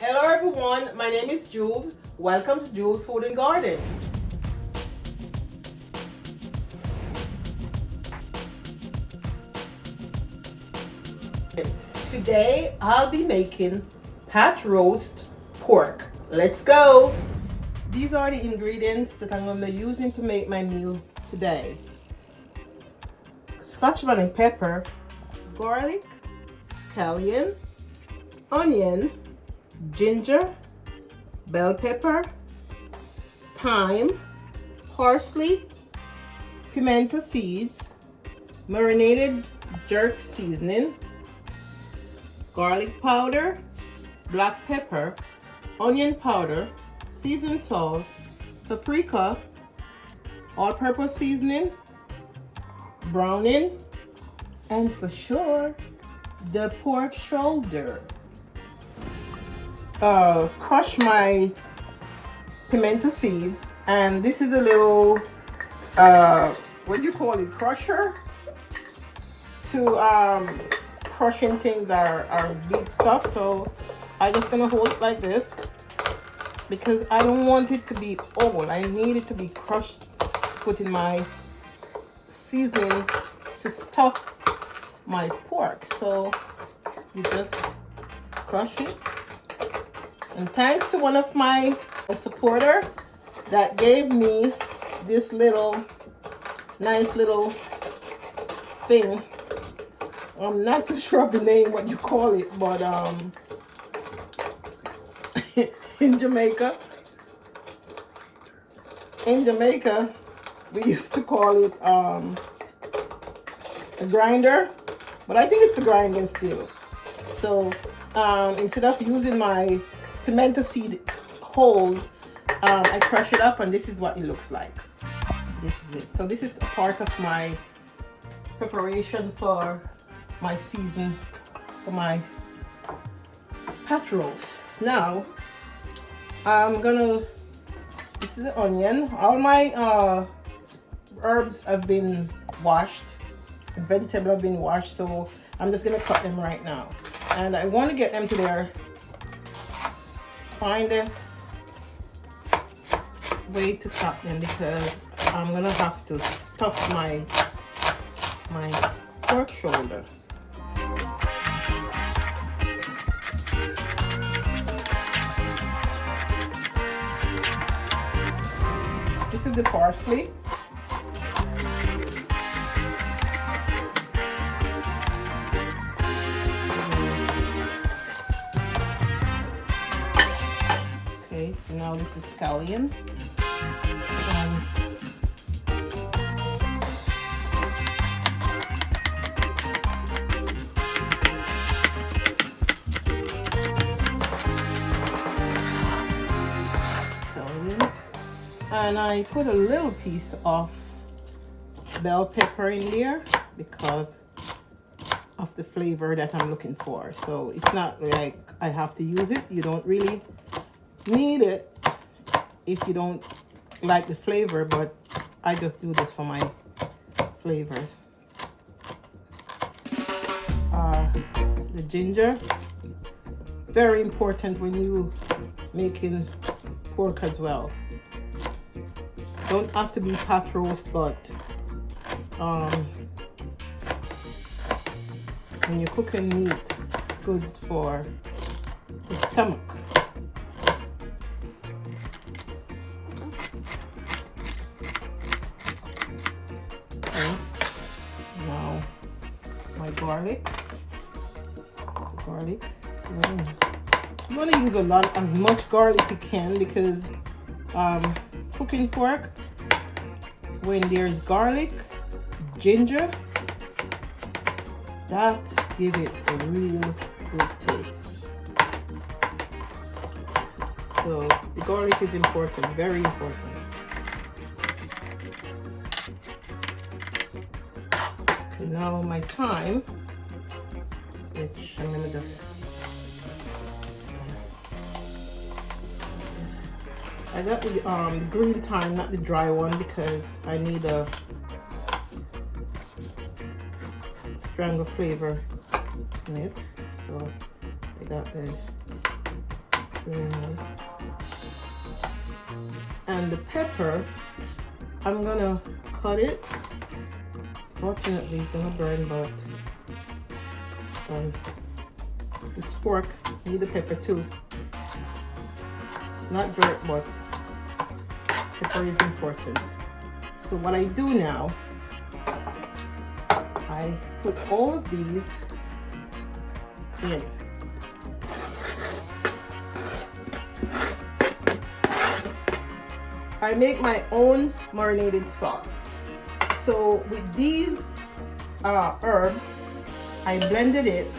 Hello everyone, my name is Jules. Welcome to Jules Food and Garden. Today I'll be making pot roast pork. Let's go! These are the ingredients that I'm going to be using to make my meal today. Scotch bonnet pepper, garlic, scallion, onion, ginger, bell pepper, thyme, parsley, pimento seeds, marinated jerk seasoning, garlic powder, black pepper, onion powder, seasoned salt, paprika, all-purpose seasoning, browning, and for the pork shoulder. Crush my pimento seeds, and this is a little what do you call it, crusher to crushing things are big stuff. So I'm just gonna hold it like this because I don't want it to be old. I need it to be crushed, put in my seasoning to stuff my pork. So you just crush it. And thanks to one of my supporter that gave me this nice little thing. I'm not too sure of the name, what you call it, but in Jamaica we used to call it a grinder, but I think it's a grinder still. So instead of using my pimento seed whole, I crush it up, and this is what it looks like. This is it. So this is a part of my preparation for my season for my pot roast. Now this is the onion. All my herbs have been washed, the vegetable have been washed, so I'm just gonna cut them right now. And I want to get them to their finest way to cut them, because I'm gonna have to stuff my pork shoulder. This is the parsley. Okay, so now this is scallion. And I put a little piece of bell pepper in there because of the flavor that I'm looking for. So it's not like I have to use it. You don't really need it if you don't like the flavor, but I just do this for my flavor. The ginger, very important when you making pork as well. Don't have to be pot roast, but when you're cooking meat, it's good for the stomach. Okay. Now my garlic. You want to use as much garlic you can, because cooking pork, when there's garlic, ginger, that give it a real good taste. So the garlic is important, very important. Okay, now my thyme, which I'm gonna just, I got the green thyme, not the dry one, because I need a stronger flavor in it. So I got the Very nice. And the pepper, I'm gonna cut it. Fortunately, it's gonna burn, but it's pork. Need the pepper too. It's not dirt, but pepper is important. So what I do now, I put all of these in. I make my own marinated sauce. So with these herbs, I blended it,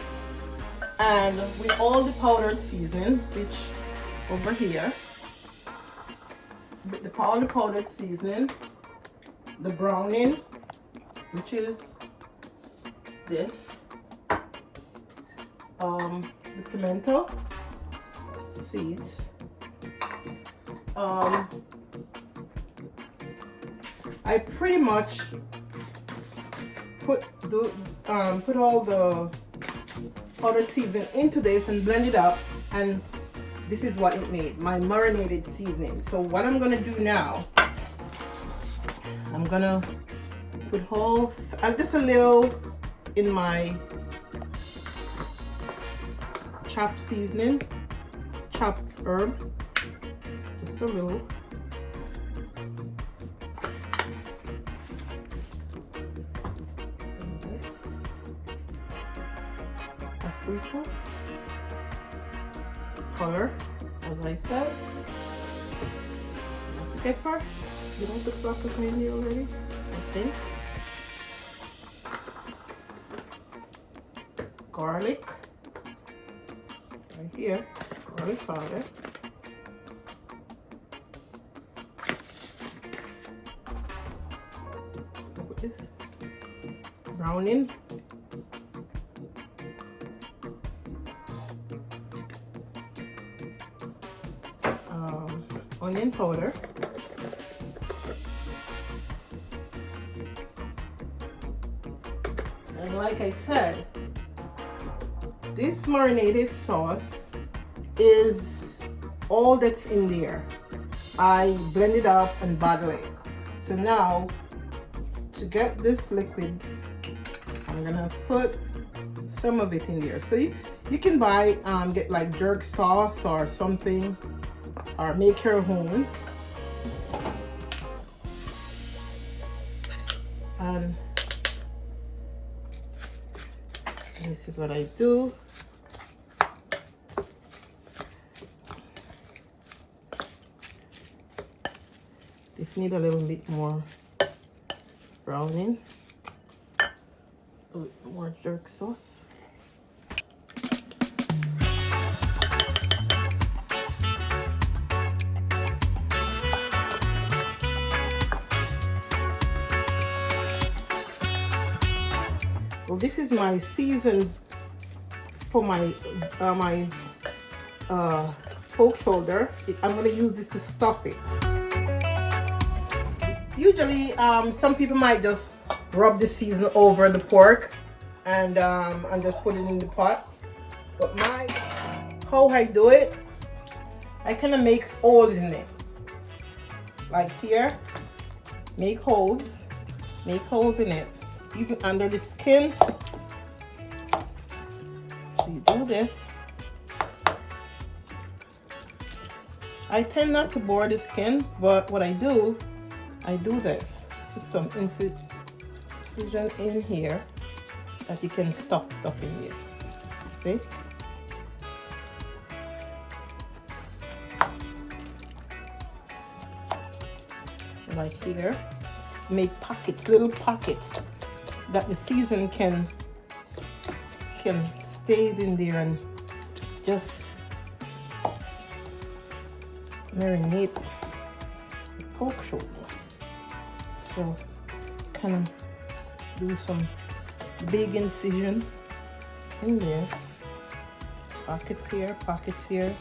and with all the powdered seasoning, which over here, the powdered seasoning, the browning, which is this, the pimento seeds, I pretty much put all the powdered seasoning into this and blend it up, and this is what it made, my marinated seasoning. So what I'm gonna do now, I'm gonna put just a little in my chopped seasoning, chopped herb, just a little. Paprika, color, as I said, pepper. You don't put black pepper in here already, I think. Garlic, right here, garlic powder. Look at this. Browning. Onion powder, and like I said, this marinated sauce is all that's in there. I blend it up and bottle it. So now, to get this liquid, I'm gonna put some of it in there. So you can buy, get like jerk sauce or something, or make your own. And this is what I do. This needs a little bit more browning, a little more jerk sauce. Well, this is my season for my pork shoulder. I'm going to use this to stuff it. Usually, some people might just rub the season over the pork and just put it in the pot. But how I do it, I kind of make holes in it. Like here, make holes in it. Even under the skin. So you do this. I tend not to bore the skin, but what I do this. Put some incision in here that you can stuff stuff in here. See? So like here, make pockets, little pockets, that the season can stay in there and just marinate the pork shoulder. So kind of do some big incision in there. Pockets here, pockets here,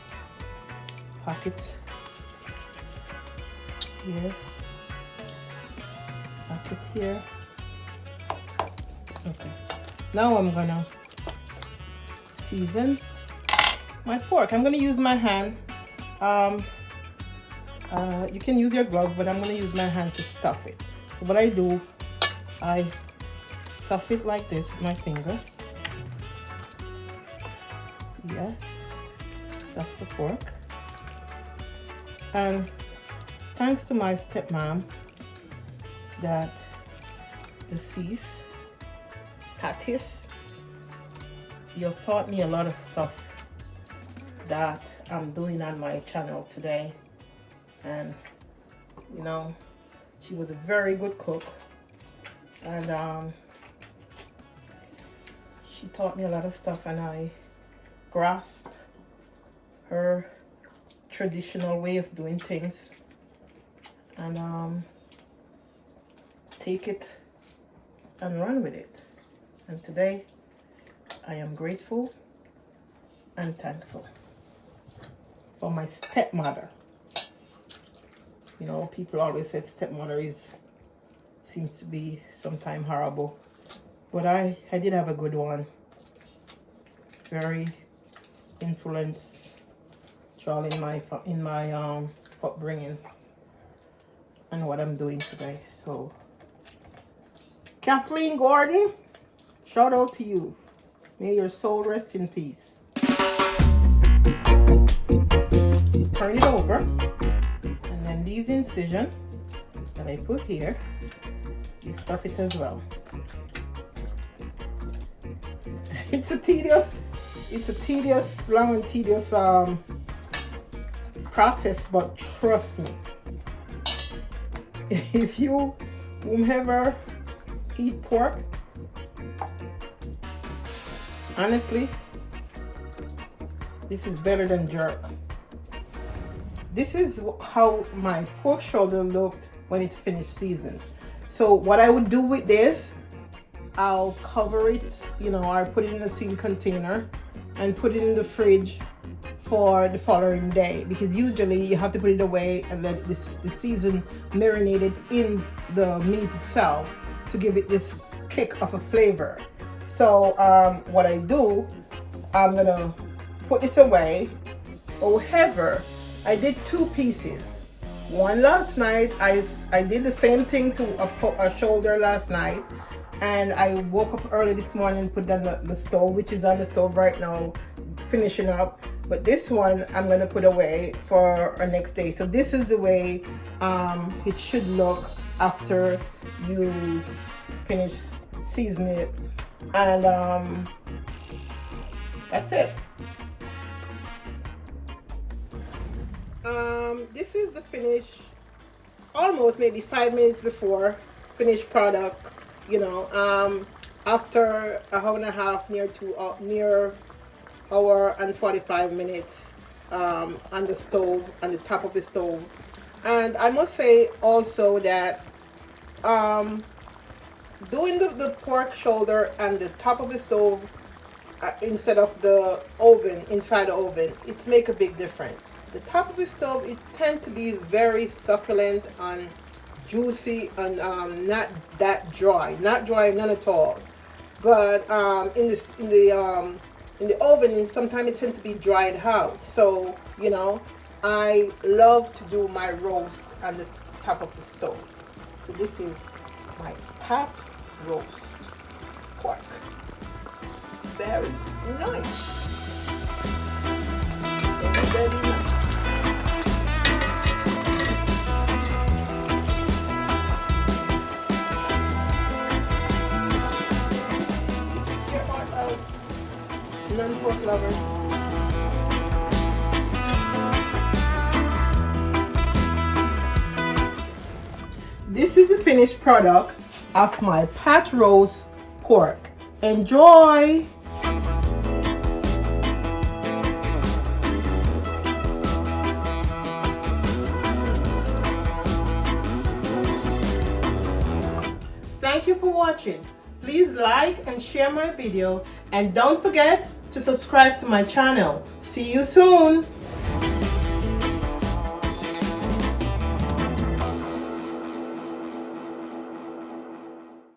pockets here, pockets here. Okay, now I'm gonna season my pork. I'm gonna use my hand You can use your glove, but I'm going to use my hand to stuff it. So what I do, I stuff it like this with my finger. Yeah, stuff the pork. And thanks to my stepmom, that deceased, Tatis, you have taught me a lot of stuff that I'm doing on my channel today. And you know, she was a very good cook, and she taught me a lot of stuff, and I grasped her traditional way of doing things and take it and run with it. And today I am grateful and thankful for my stepmother. You know, people always said stepmother seems to be sometimes horrible, but I did have a good one. Very influential in my upbringing and what I'm doing today. So Kathleen Gordon, shout out to you. May your soul rest in peace. You turn it over, and then these incisions that I put here, you stuff it as well. It's a tedious, long and tedious process, but trust me, if you whomever eat pork, honestly, this is better than jerk. This is how my pork shoulder looked when it's finished seasoned. So what I would do with this, I'll cover it, you know, I put it in a sealed container and put it in the fridge for the following day, because usually you have to put it away and let the season marinated in the meat itself to give it this kick of a flavor. So what I do, I'm gonna put this away. However, I did two pieces. One last night, I did the same thing to a shoulder last night, and I woke up early this morning and put on the stove, which is on the stove right now, finishing up. But this one I'm gonna put away for our next day. So this is the way it should look after you finish seasoning it, and that's it. This is the finish, almost maybe 5 minutes before finished product. You know, after an hour and a half, near hour and 45 minutes on the stove, on the top of the stove. And I must say also that doing the pork shoulder on the top of the stove instead of the oven, inside the oven, it's make a big difference. The top of the stove, it tends to be very succulent and juicy and not that dry, none at all. But in the oven, sometimes it tends to be dried out. So you know, I love to do my roast on the top of the stove. So this is my pot roast pork. Very nice. Very nice. Non-pork lovers. This is the finished product of my pot roast pork. Enjoy! Thank you for watching. Please like and share my video, and don't forget to subscribe to my channel. See you soon.